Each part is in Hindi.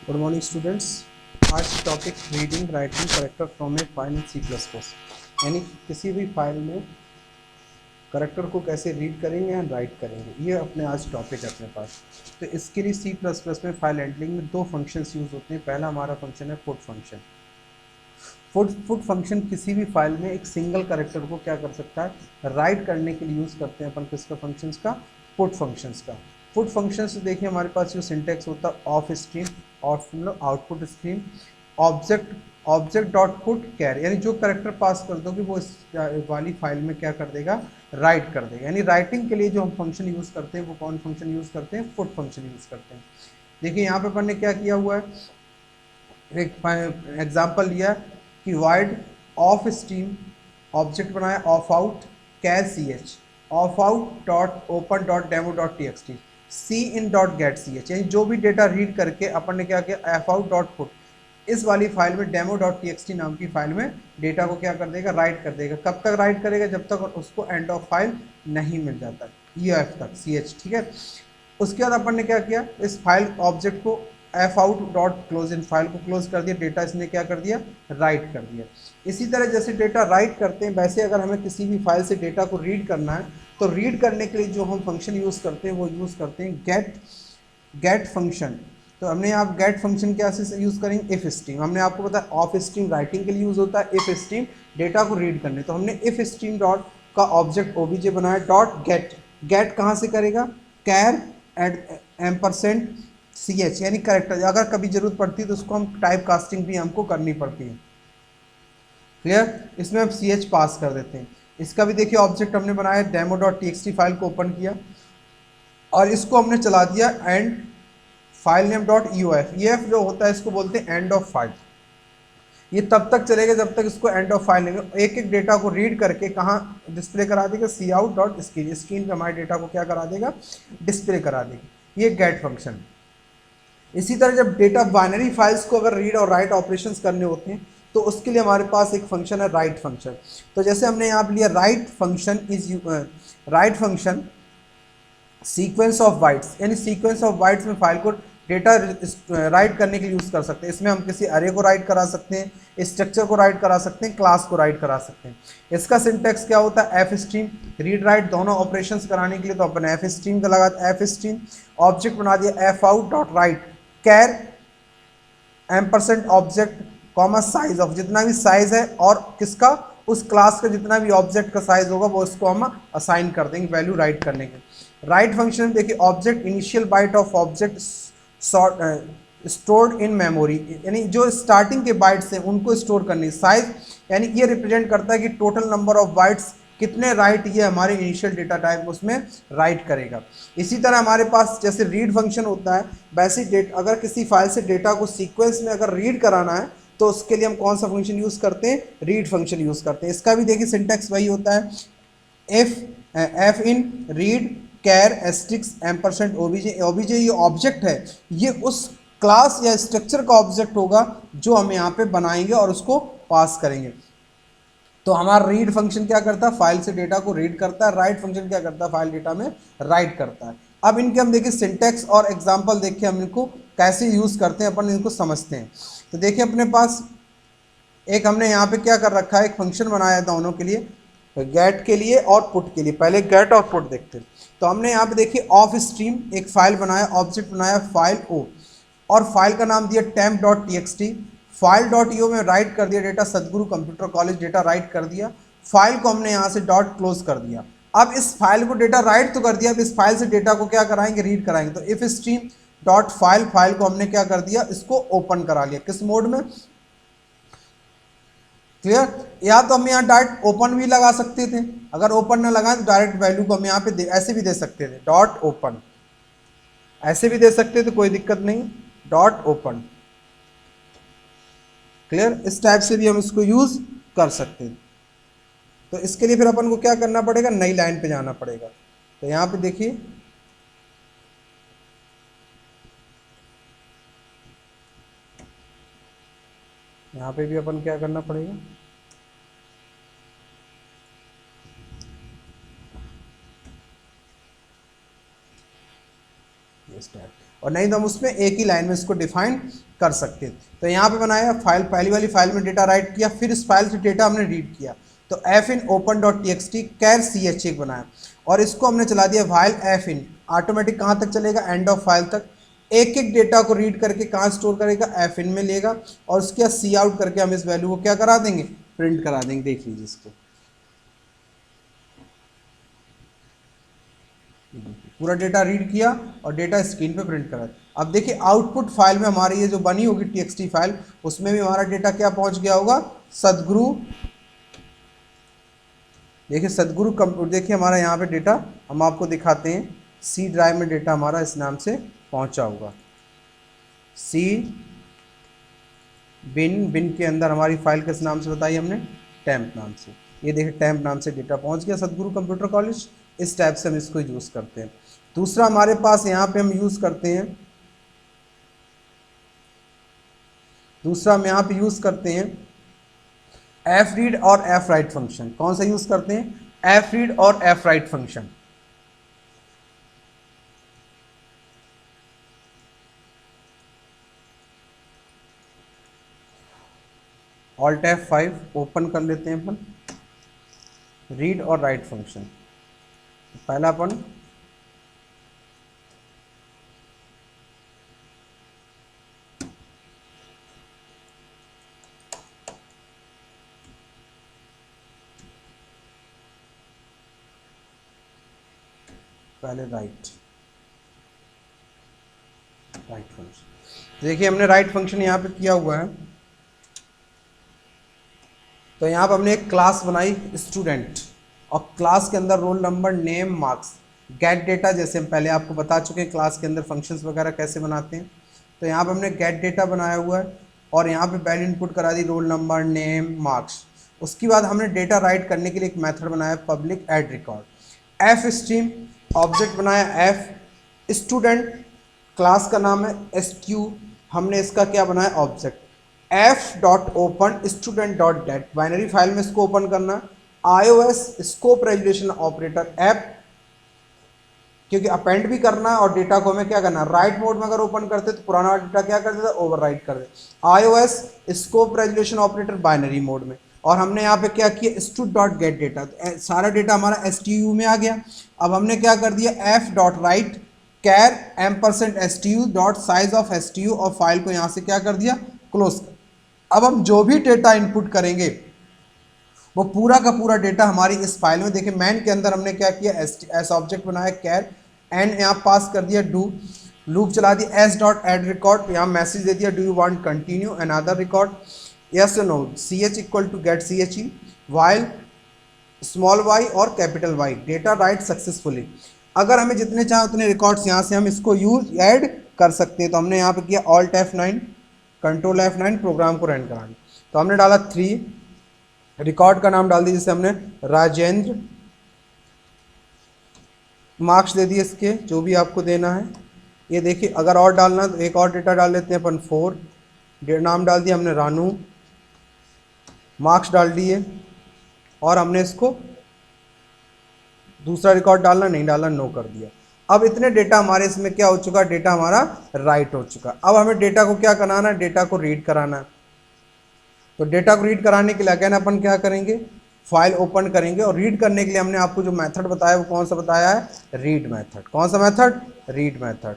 Good morning students. आज topic reading writing character from a file in C plus plus, यानी किसी भी फाइल में करेक्टर को कैसे रीड करेंगे एंड राइट करेंगे, ये अपने आज टॉपिक है अपने पास। तो इसके लिए सी प्लस प्लस में फाइल हैंडलिंग में दो फंक्शंस यूज़ होते हैं। पहला हमारा फंक्शन है पुट फंक्शन। पुट फंक्शन किसी भी फाइल में एक सिंगल करेक्टर को क्या कर सकता है, राइट करने के लिए यूज़ करते हैं अपन किसका, फंक्शंस का, पुट फंक्शंस का। पुट फंक्शंस देखिए हमारे पास जो सिंटेक्स होता है ऑफ स्ट्रीम और मतलब output stream object object dot put char, यानी जो करेक्टर पास कर दोगे वो इस वाली फाइल में क्या कर देगा, राइट कर देगा। यानी राइटिंग के लिए जो हम फंक्शन यूज़ करते हैं वो कौन फंक्शन यूज़ करते हैं, पुट फंक्शन यूज़ करते हैं। देखिए यहाँ पे अपन ने क्या किया हुआ है, एक एग्जाम्पल लिया कि वाइड ऑफ स्ट्रीम ऑब्जेक्ट बनाया of out char C H of out dot open dot demo dot T X T C in dot get C H, यानी जो भी डेटा रीड करके अपन ने क्या किया, एफ आउट डॉट पुट इस वाली फाइल में demo dot T X T नाम की फाइल में डेटा को क्या कर देगा, राइट कर देगा। कब तक राइट करेगा, जब तक उसको एंड ऑफ फाइल नहीं मिल जाता, ई एफ तक सी एच, ठीक है। उसके बाद अपन ने क्या किया, इस फाइल ऑब्जेक्ट को F out dot close in, file को क्लोज कर दिया, डेटा इसने क्या कर दिया, राइट कर दिया। इसी तरह जैसे डेटा राइट करते हैं वैसे अगर हमें किसी भी फाइल से डेटा को रीड करना है तो रीड करने के लिए जो हम फंक्शन यूज़ करते हैं वो यूज़ करते हैं गेट फंक्शन। तो हमने यहाँ गेट फंक्शन क्या से यूज़ करेंगे, इफ स्ट्रीम। हमने आपको बताया ऑफ स्ट्रीम राइटिंग के लिए यूज़ होता है, इफ स्ट्रीम डेटा को रीड करने। तो हमने इफ स्ट्रीम डॉट का ऑब्जेक्ट ओबीजे बनाया डॉट गेट। गेट कहाँ से करेगा, char at ampersand C H, यानी करेक्टर। अगर कभी जरूरत पड़ती है तो उसको हम टाइप कास्टिंग भी हमको करनी पड़ती है। क्लियर, इसमें हम सी एच पास कर देते हैं। इसका भी देखिए ऑब्जेक्ट हमने बनाया demo dot T X T, file को ओपन किया और इसको हमने चला दिया and file name dot U F. E F जो होता है इसको बोलते हैं एंड ऑफ फाइल। ये तब तक चलेगा जब तक इसको एंड ऑफ फाइल लेंगे, एक एक डेटा को रीड करके कहाँ डिस्प्ले करा देगा, सी आउट डॉट स्क्रीन, स्क्रीन पे हमारे डेटा को क्या करा देगा, डिस्प्ले करा देगा। ये गेट फंक्शन। इसी तरह जब डेटा बाइनरी फाइल्स को अगर रीड और राइट ऑपरेशंस करने होते हैं तो उसके लिए हमारे पास एक फंक्शन है राइट फंक्शन। तो जैसे हमने यहाँ पे लिया right function is right function sequence of bytes, यानी सीक्वेंस ऑफ बाइट्स में फाइल को डेटा राइट करने के लिए यूज़ कर सकते हैं। इसमें हम किसी अरे को राइट करा सकते हैं, स्ट्रक्चर को राइट करा सकते हैं, क्लास को राइट करा सकते हैं। इसका सिंटेक्स क्या होता है, एफ स्ट्रीम रीड राइट दोनों ऑपरेशंस कराने के लिए तो अपन एफ स्ट्रीम का लगा, एफ स्ट्रीम ऑब्जेक्ट बना दिया F out dot write char ampersand object comma size of, जितना भी साइज है और किसका, उस क्लास का जितना भी ऑब्जेक्ट का साइज होगा वो उसको हम असाइन कर देंगे वैल्यू राइट करने के। राइट फंक्शन में देखिए object initial byte of object stored in memory, यानी जो स्टार्टिंग के बाइट्स हैं उनको स्टोर करनी। साइज यानी ये रिप्रेजेंट करता है कि टोटल नंबर ऑफ बाइट्स कितने राइट ये हमारे इनिशियल डेटा टाइप उसमें राइट करेगा। इसी तरह हमारे पास जैसे रीड फंक्शन होता है वैसे डेट अगर किसी फाइल से डेटा को सीक्वेंस में अगर रीड कराना है तो उसके लिए हम कौन सा फंक्शन यूज़ करते हैं, रीड फंक्शन यूज़ करते हैं। इसका भी देखिए सिंटेक्स वही होता है, एफ इन रीड कैर एस्ट्रिक्स एम्परसेंट ओबीजे। ओबीजे ये ऑब्जेक्ट है, ये उस क्लास या स्ट्रक्चर का ऑब्जेक्ट होगा जो हम यहाँ पे बनाएंगे और उसको पास करेंगे। तो हमारा रीड फंक्शन क्या करता है, फाइल से डेटा को रीड करता है। राइट फंक्शन क्या करता है, फाइल डेटा में राइट करता है। अब इनके हम देखिए सिंटेक्स और एग्जाम्पल देख के हम इनको कैसे यूज़ करते हैं, अपन इनको समझते हैं। तो देखिए अपने पास एक हमने यहाँ पे क्या कर रखा है, एक फंक्शन बनाया था दोनों के लिए, गेट के लिए और पुट के लिए। पहले गेट और पुट देखते हैं। तो हमने यहाँ पे देखिए ऑफ स्ट्रीम एक फाइल बनाया, ऑब्जेक्ट बनाया फाइल ओ, और फाइल का नाम दिया temp dot T X T. File dot E O write कर दिया डेटा, सदगुरु कंप्यूटर कॉलेज डेटा राइट कर दिया। फाइल को हमने यहाँ से डॉट क्लोज कर दिया। अब इस फाइल को डेटा राइट तो कर दिया, अब इस फाइल से डेटा को क्या कराएंगे, रीड कराएंगे। तो if stream dot file, file को हमने क्या कर दिया, इसको ओपन करा लिया। किस मोड में, क्लियर। या तो हम यहाँ डायरेक्ट ओपन भी लगा सकते थे, अगर ओपन ना लगाएं तो डायरेक्ट वैल्यू को हम यहाँ पे ऐसे भी दे सकते थे, डॉट ओपन, ऐसे भी दे सकते थे, कोई दिक्कत नहीं, डॉट ओपन। क्लियर, इस टाइप से भी हम इसको यूज कर सकते हैं। तो इसके लिए फिर अपन को क्या करना पड़ेगा, नई लाइन पे जाना पड़ेगा। तो यहाँ पे देखिए यहाँ पे भी अपन क्या करना पड़ेगा, स्टैक, और नहीं तो हम उसमें एक ही लाइन में इसको डिफाइन कर सकते थे। तो यहाँ पे बनाया फाइल, पहली वाली फाइल में डेटा राइट किया, फिर इस फाइल से डेटा हमने रीड किया, तो F in open dot T X T char C H एक बनाया, और इसको हमने चला दिया वाइल एफ इन, ऑटोमेटिक कहाँ तक चलेगा, एंड ऑफ फाइल तक। एक एक डेटा को रीड करके कहाँ स्टोर करेगा, एफ इन में लेगा, और उसके बाद सी आउट करके हम इस वैल्यू को क्या करा देंगे, प्रिंट करा देंगे। देख लीजिए इसको, पूरा डेटा रीड किया और डेटा स्क्रीन पे प्रिंट करा। अब देखिए आउटपुट फाइल में हमारी ये जो बनी होगी टीएक्सटी फाइल, उसमें भी हमारा डेटा क्या पहुंच गया होगा, सदगुरु। देखिए सदगुरु कंप्यूटर, देखिए हमारा यहाँ पे डेटा हम आपको दिखाते हैं, सी ड्राइव में डेटा हमारा इस नाम से पहुंचा होगा, सी बिन के अंदर हमारी फाइल किस नाम से बताई हमने, टैम्प नाम से। ये देखिए टैम्प नाम से डेटा पहुंच गया सदगुरु कंप्यूटर कॉलेज। इस टाइप से हम इसको यूज़ करते हैं। दूसरा हमारे पास यहाँ पे हम यूज़ करते हैं, दूसरा हम यहाँ पे यूज़ करते हैं एफ रीड और एफ राइट फंक्शन। कौन सा यूज़ करते हैं, एफ रीड और F right function. Alt F5 open कर लेते हैं अपन, रीड और राइट फंक्शन। पहला अपन पहले राइट फंक्शन। देखिए हमने राइट फंक्शन यहाँ पे किया हुआ है, तो यहाँ पर हमने एक क्लास बनाई स्टूडेंट, और क्लास के अंदर role number, name, marks, gate data, जैसे हम पहले आपको बता चुके हैं क्लास के अंदर फंक्शंस वगैरह कैसे बनाते हैं। तो यहाँ पर हमने गेट डेटा बनाया हुआ है, और यहाँ पे वैल्यू इनपुट करा दी रोल नंबर, नेम, मार्क्स। उसके बाद हमने डेटा राइट करने के लिए एक मेथड बनाया public add record. F stream object बनाया, एफ स्टूडेंट क्लास का नाम है, एसक्यू हमने इसका क्या बनाया object, F dot open student dot gate, binary file में इसको ओपन करना है। iOS scope resolution operator app, क्योंकि अपेंड भी करना है और डेटा को हमें क्या करना है, राइट मोड में अगर ओपन करते तो पुराना डेटा क्या कर देता, ओवरराइट कर देता। iOS scope resolution operator binary mode में, और हमने यहाँ पे क्या किया, स्टूड डॉट गेट डेटा, सारा डेटा हमारा STU में आ गया। अब हमने क्या कर दिया, F dot write char ampersand STU dot size of STU, और फाइल को यहाँ से क्या कर दिया, क्लोज कर। अब हम जो भी डेटा इनपुट करेंगे वो पूरा का पूरा डेटा हमारी इस फाइल में, देखिए मैन के अंदर हमने क्या किया, एस ऑब्जेक्ट बनाया कैर, एंड यहाँ पास कर दिया डू, लूप चला दिया एस डॉट एड रिकॉर्ड, यहाँ मैसेज दे दिया do you want continue another record, yes no, C H equal to get C H E, while small Y और capital Y, data write successfully. अगर हमें जितने चाहे उतने रिकॉर्ड्स यहाँ से हम इसको यूज ऐड कर सकते हैं। तो हमने यहाँ पे किया alt F9 control F9 program को रन कराना, तो हमने डाला 3, रिकॉर्ड का नाम डाल दिया जैसे हमने राजेंद्र, मार्क्स दे दिए इसके जो भी आपको देना है। ये देखिए अगर और डालना तो एक और डेटा डाल देते हैं अपन 4, नाम डाल दिया हमने रानू, मार्क्स डाल दिए, और हमने इसको दूसरा रिकॉर्ड डालना नहीं डालना, नो कर दिया। अब इतने डेटा हमारे इसमें क्या हो चुका, डेटा हमारा राइट हो चुका। अब हमें डेटा को क्या कराना है, डेटा को रीड कराना है। तो डेटा को रीड कराने के लिए अगेन अपन क्या करेंगे, फाइल ओपन करेंगे, और रीड करने के लिए हमने आपको जो मेथड बताया वो कौन सा बताया है, रीड मेथड। कौन सा मेथड, रीड मेथड।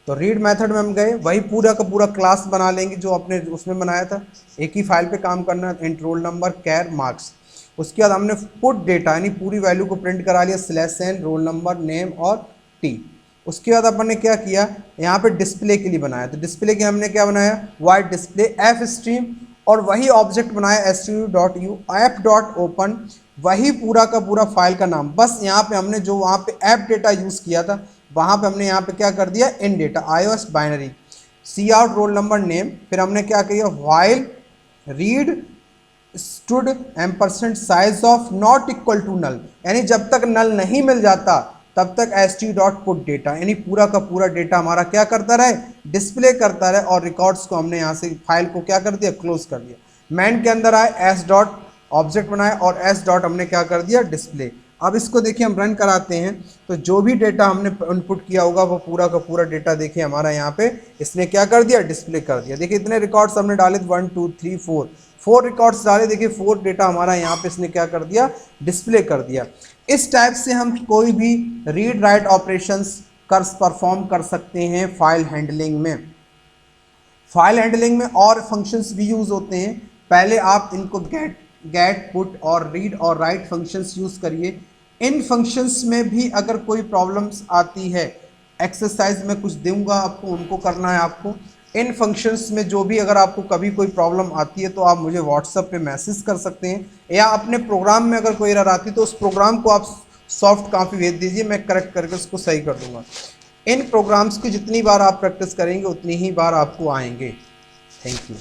तो रीड मेथड में हम गए, वही पूरा का पूरा क्लास बना लेंगे जो अपने उसमें बनाया था, एक ही फाइल पे काम करना है, इंट रोल नंबर कैर मार्क्स। उसके बाद हमने पुट डेटा यानी पूरी वैल्यू को प्रिंट करा लिया, /n रोल नंबर, नेम और टी। उसके बाद अपन ने क्या किया, यहाँ पे डिस्प्ले के लिए बनाया, तो डिस्प्ले के हमने क्या बनाया, वाइट डिस्प्ले एफ स्ट्रीम, और वही ऑब्जेक्ट बनाया stu.u ऐप डॉट ओपन, वही पूरा का पूरा फाइल का नाम। बस यहाँ पे हमने जो वहाँ पे ऐप डेटा यूज़ किया था वहाँ पे हमने यहाँ पे क्या कर दिया, in data iOS binary, C out roll number name, फिर हमने क्या किया, while read stud ampersand size of not equal to null, यानी जब तक नल नहीं मिल जाता तब तक stu डॉट पुट डेटा, यानी पूरा का पूरा डेटा हमारा क्या करता रहे, डिस्प्ले करता रहे, और रिकॉर्ड्स को हमने यहाँ से फाइल को क्या कर दिया, क्लोज कर दिया। मैन के अंदर आए एस डॉट ऑब्जेक्ट बनाए, और एस डॉट हमने क्या कर दिया, डिस्प्ले। अब इसको देखिए हम रन कराते हैं तो जो भी डेटा हमने इनपुट किया होगा वो पूरा का पूरा डेटा देखिए हमारा यहाँ पे इसने क्या कर दिया, डिस्प्ले कर दिया। देखिए इतने रिकॉर्ड्स हमने डाले 1 2 3 4 रिकॉर्ड्स डाले, देखिए 4 डेटा हमारा यहाँ पे इसने क्या कर दिया, डिस्प्ले कर दिया। इस टाइप से हम कोई भी रीड राइट ऑपरेशंस परफॉर्म कर सकते हैं फाइल हैंडलिंग में। फाइल हैंडलिंग में और फंक्शंस भी यूज होते हैं। पहले आप इनको गेट पुट और रीड और राइट फंक्शंस यूज करिए। इन फंक्शंस में भी अगर कोई प्रॉब्लम्स आती है, एक्सरसाइज में कुछ दूंगा आपको, उनको करना है आपको। इन फंक्शंस में जो भी अगर आपको कभी कोई प्रॉब्लम आती है तो आप मुझे व्हाट्सएप पे मैसेज कर सकते हैं, या अपने प्रोग्राम में अगर कोई एरर आती है तो उस प्रोग्राम को आप सॉफ्ट कॉपी भेज दीजिए, मैं करेक्ट करके उसको सही कर दूंगा। इन प्रोग्राम्स की जितनी बार आप प्रैक्टिस करेंगे उतनी ही बार आपको आएंगे। Thank you.